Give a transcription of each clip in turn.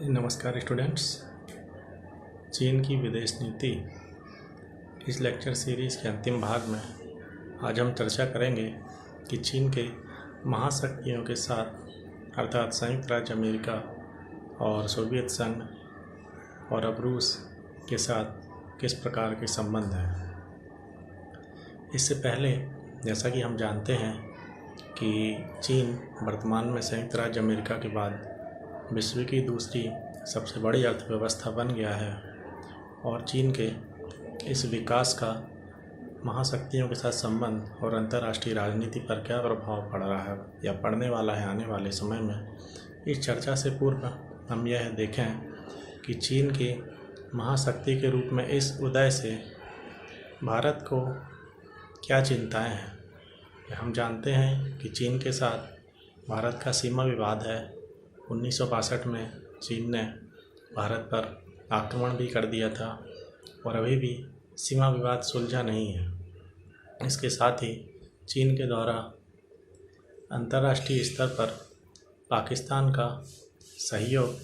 नमस्कार स्टूडेंट्स। चीन की विदेश नीति इस लेक्चर सीरीज़ के अंतिम भाग में आज हम चर्चा करेंगे कि चीन के महाशक्तियों के साथ अर्थात संयुक्त राज्य अमेरिका और सोवियत संघ और अब रूस के साथ किस प्रकार के संबंध हैं। इससे पहले जैसा कि हम जानते हैं कि चीन वर्तमान में संयुक्त राज्य अमेरिका के बाद विश्व की दूसरी सबसे बड़ी अर्थव्यवस्था बन गया है और चीन के इस विकास का महाशक्तियों के साथ संबंध और अंतर्राष्ट्रीय राजनीति पर क्या प्रभाव पड़ रहा है या पड़ने वाला है आने वाले समय में। इस चर्चा से पूर्व हम यह देखें कि चीन की महाशक्ति के रूप में इस उदय से भारत को क्या चिंताएं हैं। हम जानते हैं कि चीन के साथ भारत का सीमा विवाद है। 1962 में चीन ने भारत पर आक्रमण भी कर दिया था और अभी भी सीमा विवाद सुलझा नहीं है। इसके साथ ही चीन के द्वारा अंतर्राष्ट्रीय स्तर पर पाकिस्तान का सहयोग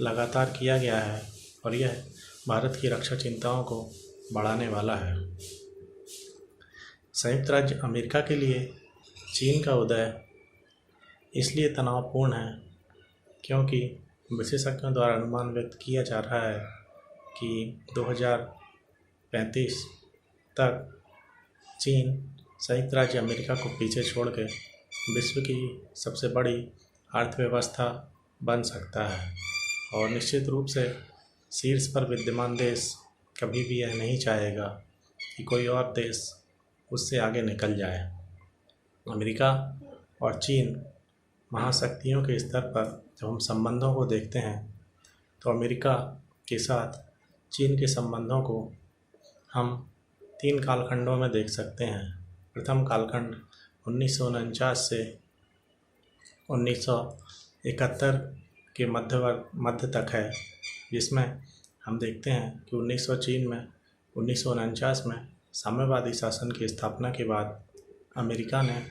लगातार किया गया है और यह भारत की रक्षा चिंताओं को बढ़ाने वाला है। संयुक्त राज्य अमेरिका के लिए चीन का उदय इसलिए तनावपूर्ण है क्योंकि विशेषज्ञों द्वारा अनुमान व्यक्त किया जा रहा है कि 2035 तक चीन संयुक्त राज्य अमेरिका को पीछे छोड़ के विश्व की सबसे बड़ी अर्थव्यवस्था बन सकता है और निश्चित रूप से शीर्ष पर विद्यमान देश कभी भी यह नहीं चाहेगा कि कोई और देश उससे आगे निकल जाए। अमेरिका और चीन महाशक्तियों के स्तर पर जब हम संबंधों को देखते हैं तो अमेरिका के साथ चीन के संबंधों को हम 3 कालखंडों में देख सकते हैं। प्रथम कालखंड 1949 से 1971 के मध्य तक है, जिसमें हम देखते हैं कि 1949 में साम्यवादी शासन की स्थापना के बाद अमेरिका ने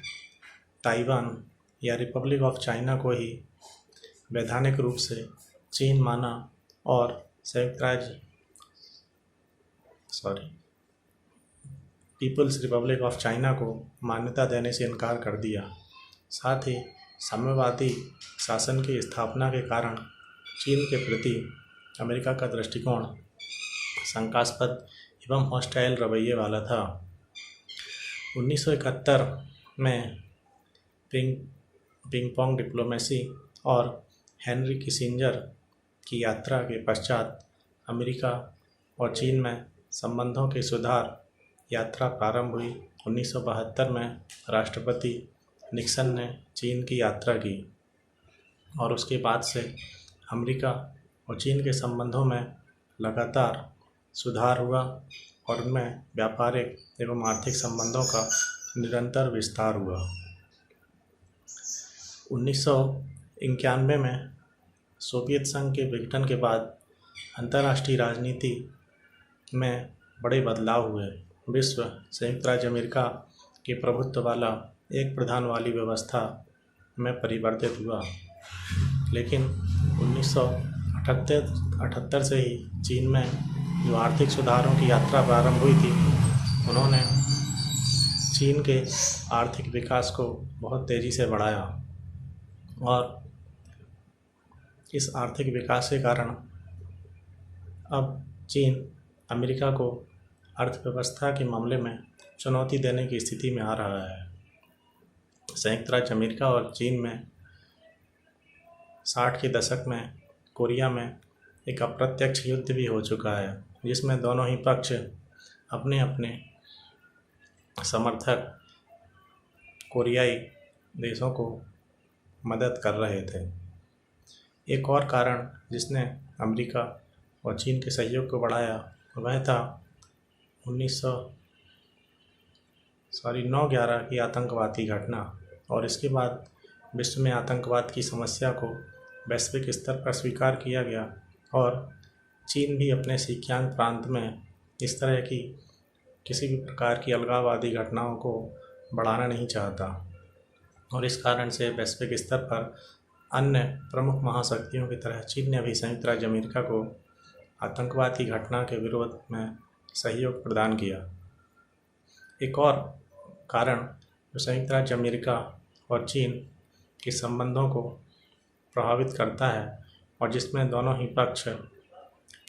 ताइवान या रिपब्लिक ऑफ चाइना को ही वैधानिक रूप से चीन माना और पीपल्स रिपब्लिक ऑफ चाइना को मान्यता देने से इनकार कर दिया। साथ ही साम्यवादी शासन की स्थापना के कारण चीन के प्रति अमेरिका का दृष्टिकोण शंकास्पद एवं हॉस्टाइल रवैये वाला था। 1971 में पिंग पोंग डिप्लोमेसी और हेनरी किसिंजर की यात्रा के पश्चात अमेरिका और चीन में संबंधों के सुधार यात्रा प्रारंभ हुई। 1972 में राष्ट्रपति निक्सन ने चीन की यात्रा की और उसके बाद से अमेरिका और चीन के संबंधों में लगातार सुधार हुआ और उनमें व्यापारिक एवं आर्थिक संबंधों का निरंतर विस्तार हुआ। 1991 में सोवियत संघ के विघटन के बाद अंतर्राष्ट्रीय राजनीति में बड़े बदलाव हुए। विश्व संयुक्त राज्य अमेरिका के प्रभुत्व वाला एक प्रधान वाली व्यवस्था में परिवर्तित हुआ, लेकिन 1978 से ही चीन में जो आर्थिक सुधारों की यात्रा प्रारंभ हुई थी, उन्होंने चीन के आर्थिक विकास को बहुत तेज़ी से बढ़ाया और इस आर्थिक विकास के कारण अब चीन अमेरिका को अर्थव्यवस्था के मामले में चुनौती देने की स्थिति में आ रहा है। संयुक्त राज्य अमेरिका और चीन में 60 के दशक में कोरिया में एक अप्रत्यक्ष युद्ध भी हो चुका है, जिसमें दोनों ही पक्ष अपने अपने समर्थक कोरियाई देशों को मदद कर रहे थे। एक और कारण जिसने अमेरिका और चीन के सहयोग को बढ़ाया वह था 9/11 की आतंकवादी घटना और इसके बाद विश्व में आतंकवाद की समस्या को वैश्विक स्तर पर स्वीकार किया गया और चीन भी अपने सिकियांग प्रांत में इस तरह की किसी भी प्रकार की अलगाववादी घटनाओं को बढ़ाना नहीं चाहता और इस कारण से वैश्विक स्तर पर अन्य प्रमुख महाशक्तियों की तरह चीन ने भी संयुक्त राज्य अमेरिका को आतंकवाद की घटना के विरोध में सहयोग प्रदान किया। एक और कारण जो संयुक्त राज्य अमेरिका और चीन के संबंधों को प्रभावित करता है और जिसमें दोनों ही पक्ष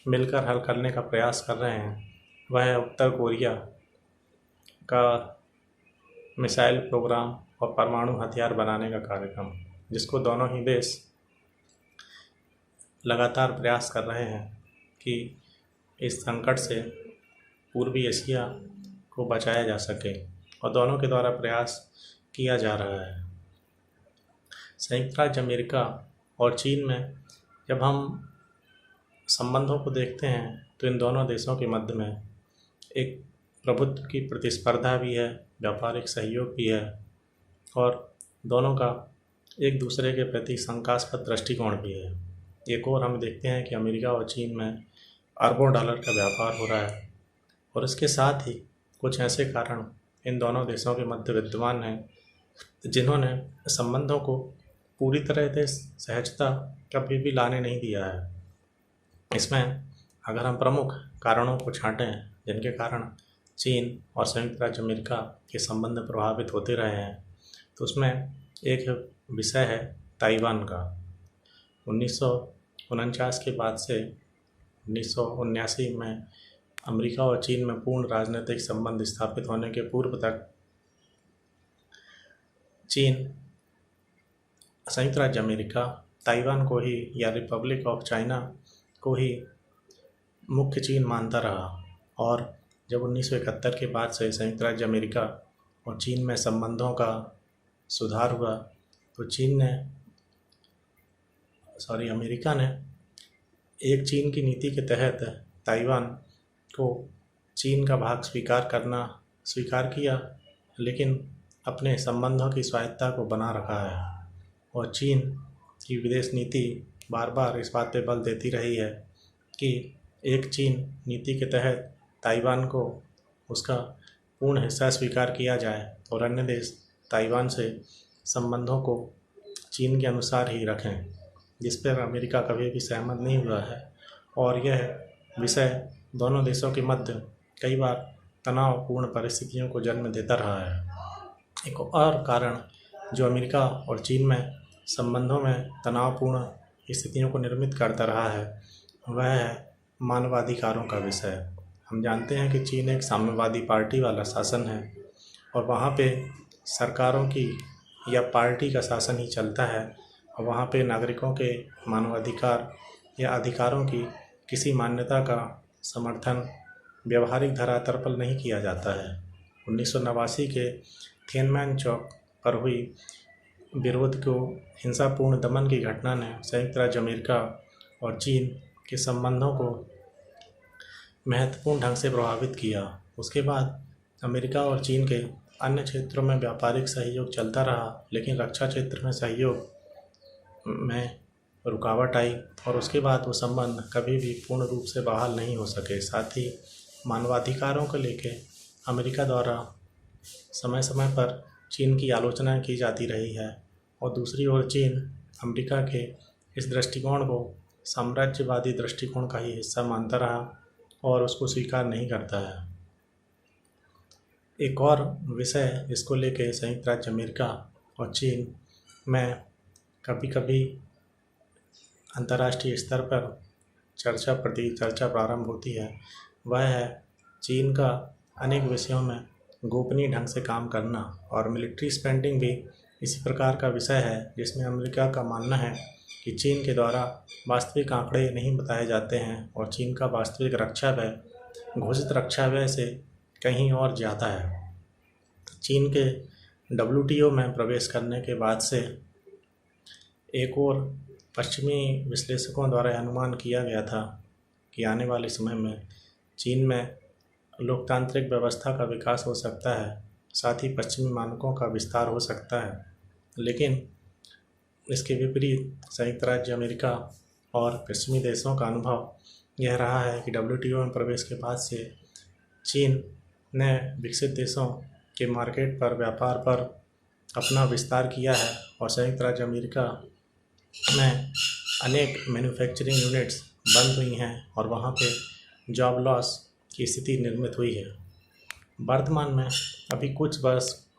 मिलकर हल करने का प्रयास कर रहे हैं, वह है उत्तर कोरिया का मिसाइल प्रोग्राम और परमाणु हथियार बनाने का कार्यक्रम, जिसको दोनों ही देश लगातार प्रयास कर रहे हैं कि इस संकट से पूर्वी एशिया को बचाया जा सके और दोनों के द्वारा प्रयास किया जा रहा है। संयुक्त राज्य अमेरिका और चीन में जब हम संबंधों को देखते हैं तो इन दोनों देशों के मध्य में एक प्रभुत्व की प्रतिस्पर्धा भी है, व्यापारिक सहयोग भी है और दोनों का एक दूसरे के प्रति शंकास्पद दृष्टिकोण भी है। एक और हम देखते हैं कि अमेरिका और चीन में अरबों डॉलर का व्यापार हो रहा है और इसके साथ ही कुछ ऐसे कारण इन दोनों देशों के मध्य विद्यमान हैं जिन्होंने संबंधों को पूरी तरह से सहजता कभी भी लाने नहीं दिया है। इसमें अगर हम प्रमुख कारणों को छांटें जिनके कारण चीन और संयुक्त राज्य अमेरिका के संबंध प्रभावित होते रहे हैं, तो उसमें एक विषय है ताइवान का। 1949 के बाद से 1979 में अमेरिका और चीन में पूर्ण राजनीतिक संबंध स्थापित होने के पूर्व तक चीन संयुक्त राज्य अमेरिका ताइवान को ही या रिपब्लिक ऑफ चाइना को ही मुख्य चीन मानता रहा और जब 1971 के बाद से संयुक्त राज्य अमेरिका और चीन में संबंधों का सुधार हुआ तो अमेरिका ने एक चीन की नीति के तहत ताइवान को चीन का भाग स्वीकार किया, लेकिन अपने संबंधों की स्वायत्ता को बना रखा है और चीन की विदेश नीति बार बार इस बात पे बल देती रही है कि एक चीन नीति के तहत ताइवान को उसका पूर्ण हिस्सा स्वीकार किया जाए और अन्य देश ताइवान से संबंधों को चीन के अनुसार ही रखें, जिस पर अमेरिका कभी भी सहमत नहीं हुआ है और यह विषय दोनों देशों के मध्य कई बार तनावपूर्ण परिस्थितियों को जन्म देता रहा है। एक और कारण जो अमेरिका और चीन में संबंधों में तनावपूर्ण स्थितियों को निर्मित करता रहा है वह है मानवाधिकारों का विषय। हम जानते हैं कि चीन एक साम्यवादी पार्टी वाला शासन है और वहाँ पे सरकारों की या पार्टी का शासन ही चलता है और वहाँ पे नागरिकों के मानवाधिकार या अधिकारों की किसी मान्यता का समर्थन व्यवहारिक धरातल पर नहीं किया जाता है। 1989 के थिएननमेन चौक पर हुई विरोध को हिंसापूर्ण दमन की घटना ने संयुक्त राज्य अमेरिका और चीन के संबंधों को महत्वपूर्ण ढंग से प्रभावित किया। उसके बाद अमेरिका और चीन के अन्य क्षेत्रों में व्यापारिक सहयोग चलता रहा, लेकिन रक्षा क्षेत्र में सहयोग में रुकावट आई और उसके बाद वो संबंध कभी भी पूर्ण रूप से बहाल नहीं हो सके। साथ ही मानवाधिकारों को लेके अमेरिका द्वारा समय समय पर चीन की आलोचना की जाती रही है और दूसरी ओर चीन अमेरिका के इस दृष्टिकोण को साम्राज्यवादी दृष्टिकोण का ही हिस्सा मानता रहा और उसको स्वीकार नहीं करता है। एक और विषय जिसको लेके संयुक्त राज्य अमेरिका और चीन में कभी कभी अंतर्राष्ट्रीय स्तर पर चर्चा प्रारंभ होती है वह है चीन का अनेक विषयों में गोपनीय ढंग से काम करना और मिलिट्री स्पेंडिंग भी इसी प्रकार का विषय है जिसमें अमेरिका का मानना है कि चीन के द्वारा वास्तविक आंकड़े नहीं बताए जाते हैं और चीन का वास्तविक रक्षा व्यय घोषित रक्षा व्यय से कहीं और ज़्यादा है। चीन के WTO में प्रवेश करने के बाद से एक और पश्चिमी विश्लेषकों द्वारा अनुमान किया गया था कि आने वाले समय में चीन में लोकतांत्रिक व्यवस्था का विकास हो सकता है, साथ ही पश्चिमी मानकों का विस्तार हो सकता है। लेकिन इसके विपरीत संयुक्त राज्य अमेरिका और पश्चिमी देशों का अनुभव यह रहा है कि WTO में प्रवेश के बाद से चीन ने विकसित देशों के मार्केट पर व्यापार पर अपना विस्तार किया है और संयुक्त राज्य अमेरिका में अनेक मैन्युफैक्चरिंग यूनिट्स बंद हुई हैं और वहाँ पे जॉब लॉस की स्थिति निर्मित हुई है। वर्तमान में अभी कुछ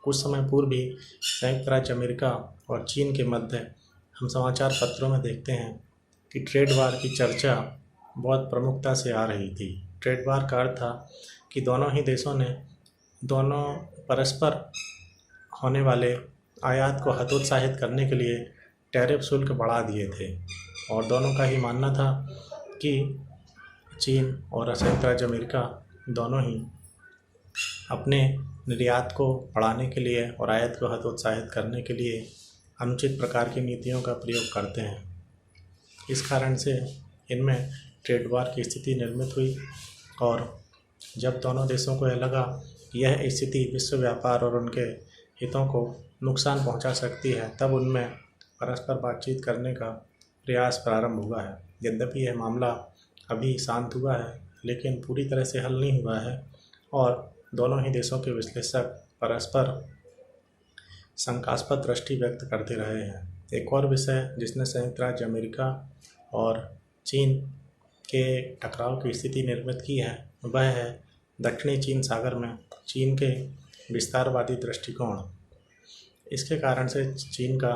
समय पूर्व ही संयुक्त राज्य अमेरिका और चीन के मध्य हम समाचार पत्रों में देखते हैं कि ट्रेड वार की चर्चा बहुत प्रमुखता से आ रही थी। ट्रेड वार का अर्थ था कि दोनों ही देशों ने दोनों परस्पर होने वाले आयात को हतोत्साहित करने के लिए टैरिफ शुल्क बढ़ा दिए थे और दोनों का ही मानना था कि चीन और संयुक्त राज्य अमेरिका दोनों ही अपने निर्यात को बढ़ाने के लिए और आयात को हतोत्साहित करने के लिए अनुचित प्रकार की नीतियों का प्रयोग करते हैं। इस कारण से इनमें ट्रेड वार की स्थिति निर्मित हुई और जब दोनों देशों को यह लगा कि यह स्थिति विश्व व्यापार और उनके हितों को नुकसान पहुंचा सकती है, तब उनमें परस्पर बातचीत करने का प्रयास प्रारंभ हुआ है। यद्यपि यह मामला अभी शांत हुआ है, लेकिन पूरी तरह से हल नहीं हुआ है और दोनों ही देशों के विश्लेषक परस्पर शंकास्पद दृष्टि व्यक्त करते रहे हैं। एक और विषय जिसने संयुक्त राज्य अमेरिका और चीन के टकराव की स्थिति निर्मित की है वह है दक्षिणी चीन सागर में चीन के विस्तारवादी दृष्टिकोण। इसके कारण से चीन का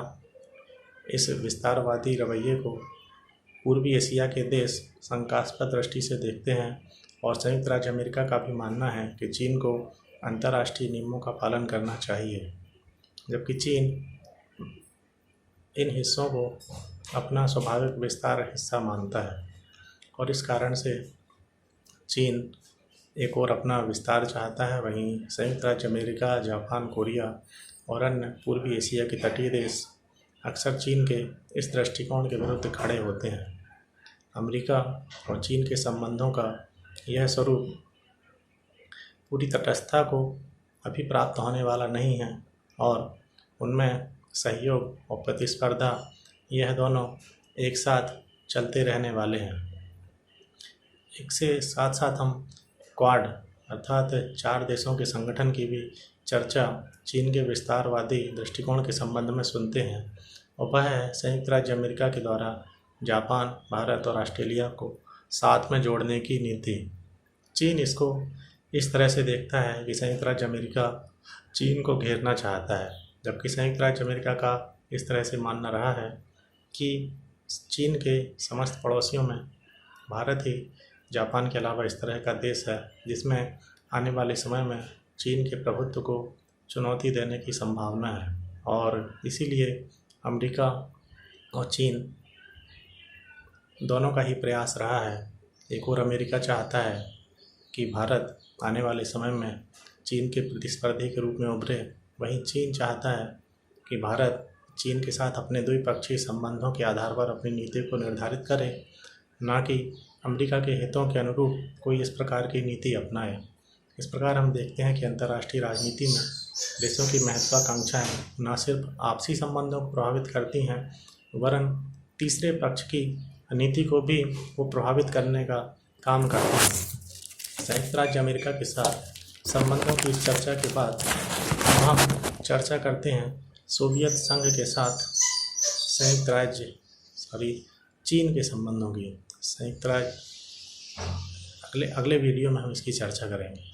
इस विस्तारवादी रवैये को पूर्वी एशिया के देश शंकास्पद दृष्टि से देखते हैं और संयुक्त राज्य अमेरिका का भी मानना है कि चीन को अंतर्राष्ट्रीय नियमों का पालन करना चाहिए, जबकि चीन इन हिस्सों को अपना स्वाभाविक विस्तार हिस्सा मानता है और इस कारण से चीन एक और अपना विस्तार चाहता है। वहीं संयुक्त राज्य अमेरिका, जापान, कोरिया और अन्य पूर्वी एशिया के तटीय देश अक्सर चीन के इस दृष्टिकोण के विरुद्ध खड़े होते हैं। अमेरिका और चीन के संबंधों का यह स्वरूप पूरी तटस्थता को अभी प्राप्त होने वाला नहीं है और उनमें सहयोग और प्रतिस्पर्धा यह दोनों एक साथ चलते रहने वाले हैं। एक से साथ साथ हम क्वाड अर्थात 4 देशों के संगठन की भी चर्चा चीन के विस्तारवादी दृष्टिकोण के संबंध में सुनते हैं और वह है संयुक्त राज्य अमेरिका के द्वारा जापान, भारत और ऑस्ट्रेलिया को साथ में जोड़ने की नीति। चीन इसको इस तरह से देखता है कि संयुक्त राज्य अमेरिका चीन को घेरना चाहता है, जबकि संयुक्त राज्य अमेरिका का इस तरह से मानना रहा है कि चीन के समस्त पड़ोसियों में भारत ही जापान के अलावा इस तरह का देश है जिसमें आने वाले समय में चीन के प्रभुत्व को चुनौती देने की संभावना है और इसीलिए अमेरिका और चीन दोनों का ही प्रयास रहा है। एक और अमेरिका चाहता है कि भारत आने वाले समय में चीन के प्रतिस्पर्धी के रूप में उभरे, वहीं चीन चाहता है कि भारत चीन के साथ अपने द्विपक्षीय संबंधों के आधार पर अपनी नीति को निर्धारित करे, ना कि अमेरिका के हितों के अनुरूप कोई इस प्रकार की नीति अपनाए। इस प्रकार हम देखते हैं कि अंतर्राष्ट्रीय राजनीति में देशों की महत्वाकांक्षाएं न सिर्फ आपसी संबंधों को प्रभावित करती हैं, वरन तीसरे पक्ष की नीति को भी वो प्रभावित करने का काम करते हैं। संयुक्त राज्य अमेरिका के साथ संबंधों की इस चर्चा के बाद हम चर्चा करते हैं सोवियत संघ के साथ चीन के संबंधों की। संयुक्त राज्य अगले वीडियो में हम इसकी चर्चा करेंगे।